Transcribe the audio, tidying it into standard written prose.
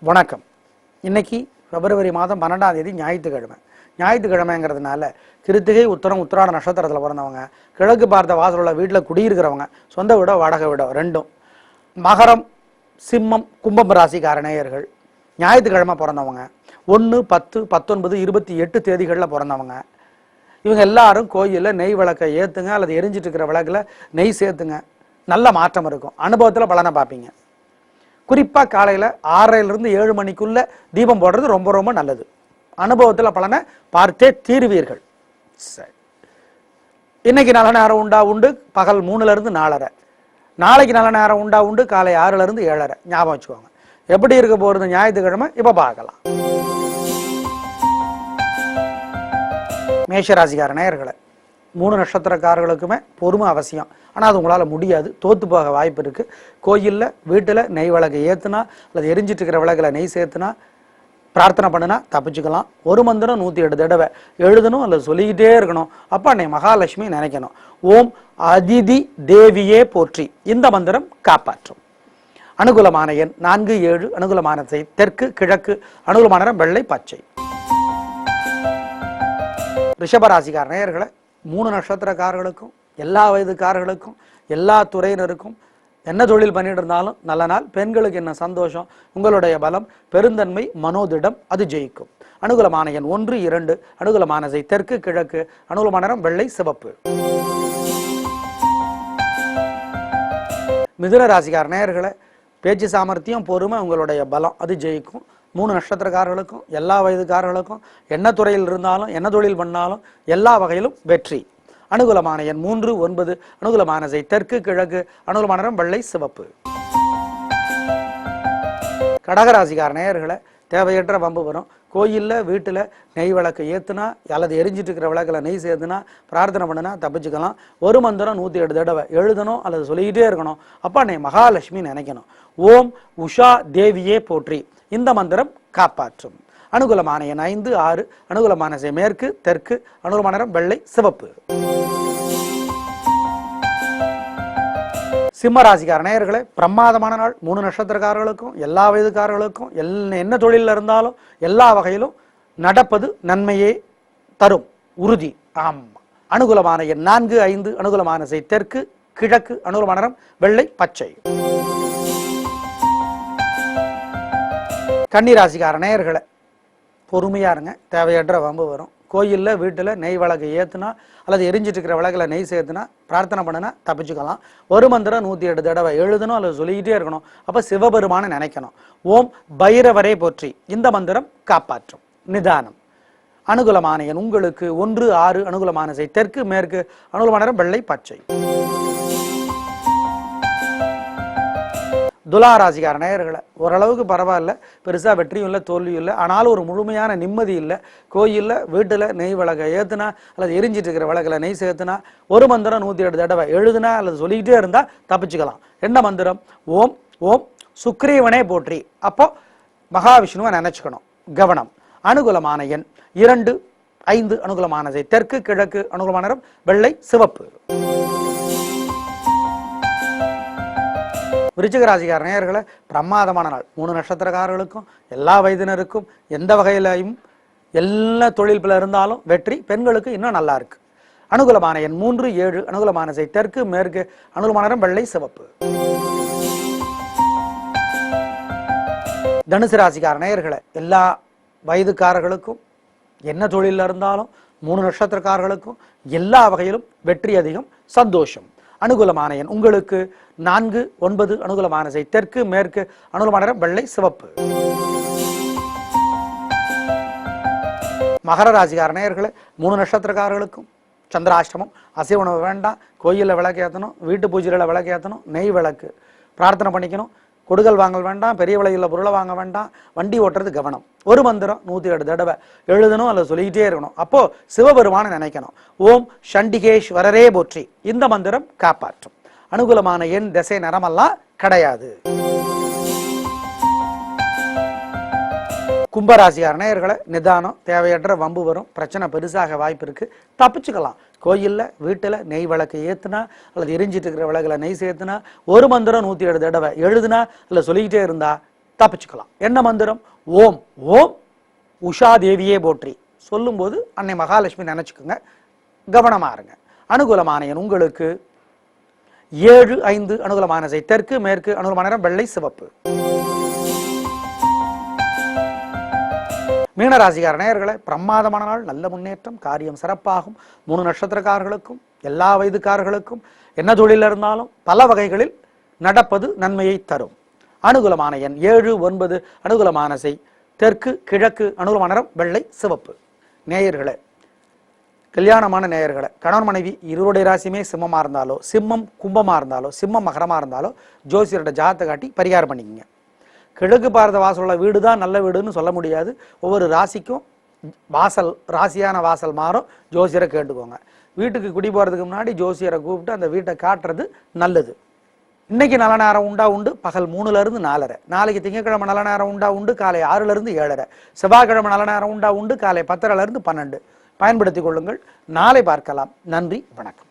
வணக்கம். இன்னைக்கு பிப்ரவரி மாதம் 12ஆம் தேதி ஞாயிற்றுக்கிழமை. ஞாயிற்றுக்கிழமைங்கிறதுனால கிருத்திகை, உத்திரம், உத்திராட நட்சத்திரத்தில் பிறந்தவங்க, கிழக்கு பார்த்த வாசல் உள்ள வீட்டில் குடியிருக்கிறவங்க, சொந்த வீடோ வாடகை வீடோ ரெண்டும், மகரம், சிம்மம், கும்பம் ராசிக்கார நேயர்கள், ஞாயிற்றுக்கிழமை பிறந்தவங்க, 1, 10, 19, 28 தேதிகளில் பிறந்தவங்க, இவங்க எல்லாரும் கோயிலில் நெய் விளக்கை ஏற்றுங்க அல்லது எரிஞ்சிட்டு இருக்கிற விளக்கில் நெய் சேர்த்துங்க. நல்ல மாற்றம் இருக்கும். அனுபவத்தில் பலனை பார்ப்பீங்க. குறிப்பாக காலையில் 6:30 7 மணிக்குள்ள தீபம் போடுறது ரொம்ப ரொம்ப நல்லது. அனுபவத்தில் பலனை பார்த்தே தீருவீர்கள். சரி, இன்னைக்கு நல்ல நேரம் உண்டு. பகல் 3 4:30. நாளைக்கு நல்ல நேரம் உண்டு. காலை 6 7:30. ஞாபகம் வச்சுக்கோங்க. எப்படி இருக்க போகிறது ஞாயிற்றுக்கிழமை இப்போ பார்க்கலாம். மேஷராசிக்கார நேயர்களை, 3 நட்சத்திரக்காரர்களுக்குமே பொறுமை அவசியம். ஆனால் அது உங்களால் முடியாது, தோற்று போக வாய்ப்பு இருக்குது. கோயிலில் வீட்டில் நெய் விளக்கு ஏற்றுனா அல்லது எரிஞ்சிட்டு இருக்கிற விளக்கில் நெய் சேர்த்துனா பிரார்த்தனை பண்ணுனா தப்பிச்சுக்கலாம். ஒரு மந்திரம் 108 தடவை எழுதணும் அல்லது சொல்லிக்கிட்டே இருக்கணும். அப்போ அன்னை மகாலட்சுமி நினைக்கணும். ஓம் அதிதி தேவியே போற்றி. இந்த மந்திரம் காப்பாற்றும். அனுகூலமான எண் 4, 7. அனுகூலமான தெற்கு கிழக்கு. அனுகூலமான நிறம் வெள்ளை பச்சை. ரிஷபராசிக்கார நேயர்களை, 3 நட்சத்திரக்காரர்களுக்கும் எல்லா வயதுக்காரர்களுக்கும் எல்லா துறையினருக்கும் என்ன தொழில் பண்ணிட்டு இருந்தாலும் நல்ல நாள். பெண்களுக்கு என்ன சந்தோஷம், உங்களுடைய பலம், பெருந்தன்மை, மனோதிடம், அது ஜெயிக்கும். அனுகூலமான எண் 1, 2. அனுகூலமான தெற்கு கிழக்கு. அனுகூலமான நிறம் வெள்ளை சிவப்பு. மிதுன ராசிக்கார நேயர்களை, பேச்சு சாமர்த்தியம், பொறுமை, உங்களுடைய பலம், அது ஜெயிக்கும். 3 நட்சத்திரக்காரர்களுக்கும் எல்லா வயதுக்காரர்களுக்கும் என்ன துறையில் இருந்தாலும் என்ன தொழில் பண்ணாலும் எல்லா வகையிலும் வெற்றி. அனுகூலமான எண் 3, 9. அனுகூலமான தெற்கு கிழக்கு. அனுகூலமான நிறம் வெள்ளை சிவப்பு. கடகராசிக்கார நேயர்களை, தேவையற்ற வம்பு வரும். கோயிலில் வீட்டில் நெய் விளக்கு ஏற்றுனா அல்லது எரிஞ்சிட்டு இருக்கிற விளக்கில் நெய் சேர்த்துனா பிரார்த்தனை பண்ணுனா தப்பிச்சுக்கலாம். ஒரு மந்திரம் 108 தடவை எழுதணும் அல்லது சொல்லிக்கிட்டே இருக்கணும். அப்போ அன்னை மகாலட்சுமி நினைக்கணும். ஓம் உஷா தேவியே போற்றி. இந்த மந்திரம் காப்பாற்றும். அனுகூலமான எண் 5, 6. அனுகூலமான மேற்கு தெற்கு. அனுகூலமான நிறம் வெள்ளை சிவப்பு. சிம்மராசிக்கார நேயர்களே, பிரமாதமான நாள். 3 நட்சத்திரக்காரர்களுக்கும் எல்லா வயதுக்காரர்களுக்கும் என்ன தொழிலில் இருந்தாலும் எல்லா வகையிலும் நடப்பது நன்மையே தரும், உறுதி. ஆமா. அனுகூலமான எண் 4, 5. அனுகூலமான தெற்கு கிழக்கு. அனுகூலமான நிறம் வெள்ளை பச்சை. கன்னிராசிக்கார நேயர்களை, பொறுமையா இருங்க. தேவையற்ற வம்பு வரும். கோயிலில் வீட்டில் நெய் விளக்கு ஏற்றுனா அல்லது எரிஞ்சிட்டு இருக்கிற விளக்கில் நெய் சேர்த்துனா பிரார்த்தனை பண்ணுனா தப்பிச்சுக்கலாம். ஒரு மந்திரம் 108 தடவை எழுதணும் அல்லது சொல்லிக்கிட்டே இருக்கணும். அப்போ சிவபெருமானை நினைக்கணும். ஓம் பைரவரே போற்றி. இந்த மந்திரம் காப்பாற்றும். நிதானம். அனுகூலமான எண் உங்களுக்கு 1, 6. அனுகூலமான தெற்கு மேற்கு. அனுகூலமான நிறம் வெள்ளை பச்சை. துலாராசிக்கார நேயர்களை, ஓரளவுக்கு பரவாயில்ல, பெருசாக வெற்றியும் இல்லை தோல்வியும் இல்லை. ஆனாலும் ஒரு முழுமையான நிம்மதி இல்லை. கோயிலில் வீட்டில் நெய் விளக்கை ஏற்றுனா அல்லது எரிஞ்சிட்டு இருக்கிற விளக்கில் நெய் சேர்த்துனா ஒரு மந்திரம் 108 தடவை எழுதுனா அல்லது சொல்லிக்கிட்டே இருந்தால் தப்பிச்சுக்கலாம். என்ன மந்திரம்? ஓம் ஓம் சுக்ரீவனே போற்றி. அப்போ மகாவிஷ்ணுவை நினைச்சுக்கணும். கவனம். அனுகூலமான எண் 2, 5. அனுகூலமான தெற்கு கிழக்கு. அனுகூலமான நிறம் வெள்ளை சிவப்பு. விருச்சிக ராசிக்கார நேயர்களை, பிரமாதமான நாள். 3 நட்சத்திரக்காரர்களுக்கும் எல்லா வயதினருக்கும் எந்த வகையிலையும் எல்லா தொழில்பில் இருந்தாலும் வெற்றி. பெண்களுக்கு இன்னும் நல்லா இருக்கு. அனுகூலமான எண் 3, 7. அனுகூலமான தெற்கு மேற்கு. அனுகூலமான நிறம் வெள்ளை சிவப்பு. தனுசு ராசிக்கார நேயர்களை, எல்லா வயதுக்காரர்களுக்கும் என்ன தொழிலில் இருந்தாலும் 3 நட்சத்திரக்காரர்களுக்கும் எல்லா வகையிலும் வெற்றி அதிகம், சந்தோஷம். அனுகூலமான எண் உங்களுக்கு 4, 9. அனுகூலமான தெற்கு மேற்கு. அனுகூலமான நிறம் வெள்ளை சிவப்பு. மகர ராசிக்கார நேயர்களே, 3 நட்சத்திரக்காரர்களுக்கும் சந்திராஷ்டமம். அசைவ உணவு வேண்டாம். கோயிலில் விளக்கு ஏற்றணும், வீட்டு பூஜையில் விளக்கு ஏற்றணும், நெய் விளக்கு பிரார்த்தனை பண்ணிக்கணும். கொடுக்கல் வாங்கல் வேண்டாம், பெரிய விலையில் பொருளை வாங்க வேண்டாம். வண்டி ஓட்டுறது கவனம். ஒரு மந்திரம் 108 தடவை எழுதணும் அல்லது சொல்லிக்கிட்டே இருக்கணும். அப்போ சிவபெருமானை நினைக்கணும். ஓம் சண்டிகேஸ்வரரே போற்றி. இந்த மந்திரம் காப்பாற்றும். அனுகூலமான எண் திசை நிறமெல்லாம் கிடையாது. கும்பராசிக்கார நேயர்களை, நிதானம். தேவையற்ற வம்பு வரும். பிரச்சனை பெருசாக வாய்ப்பு இருக்கு. தப்பிச்சுக்கலாம். கோயிலில் வீட்டில் நெய் விளக்கு ஏற்றுனா அல்லது எரிஞ்சிட்டு இருக்கிற விளக்கில் நெய் சேர்த்துனா ஒரு மந்திரம் 107 தடவை எழுதுனா இல்லை சொல்லிக்கிட்டே இருந்தா தப்பிச்சுக்கலாம். என்ன மந்திரம்? ஓம் ஓம் உஷா தேவியே போற்றி. சொல்லும்போது அன்னை மகாலட்சுமி நினைச்சுக்குங்க. கவனமா இருங்க. அனுகூலமான எண் உங்களுக்கு 7, 5. அனுகூலமான திசை தெற்கு, மேற்கு. அனுகூலமான நிறம் வெள்ளை, சிவப்பு. மீனராசிக்கார நேயர்களே, பிரமாதமான நாள், நல்ல முன்னேற்றம், காரியம் சிறப்பாகும். 3 நட்சத்திரக்காரர்களுக்கும் எல்லா வயதுக்காரர்களுக்கும் என்ன தொழில் இருந்தாலும் பல வகைகளில் நடப்பது நன்மையை தரும். அனுகூலமான எண் 7, 9. அனுகூலமான திசை தெற்கு, கிழக்கு. அனுகூலமான நிறம் வெள்ளை, சிவப்பு. நேயர்களே, கல்யாணமான நேயர்களை, கணவன் மனைவி இருவருடைய ராசியுமே சிம்மமா இருந்தாலோ, சிம்மம் கும்பமா இருந்தாலோ, சிம்மம் மகரமா இருந்தாலோ ஜோசியரோட ஜாதகத்தை காட்டி பரிகாரம் பண்ணிக்கங்க. கிழக்கு பார்த்த வாசல் உள்ள வீடு தான் நல்ல வீடுன்னு சொல்ல முடியாது. ஒவ்வொரு ராசிக்கும் வாசல், ராசியான வாசல் மாறும். ஜோசியரை கேட்டுக்கோங்க. வீட்டுக்கு குடி போகிறதுக்கு முன்னாடி ஜோசியரை கூப்பிட்டு அந்த வீட்டை காட்டுறது நல்லது. இன்னைக்கு நல்ல நேரம் உண்டு பகல் 3ல இருந்து 4:30. நாளைக்கு திங்கட்கிழமை நல்ல நேரம் உண்டு காலை 6ல இருந்து 7:30. செவ்வாய்க்கிழமை நல்ல நேரம் உண்டு காலை 10:30ல இருந்து 12. பயன்படுத்திக் கொள்ளுங்கள். நாளை பார்க்கலாம். நன்றி, வணக்கம்.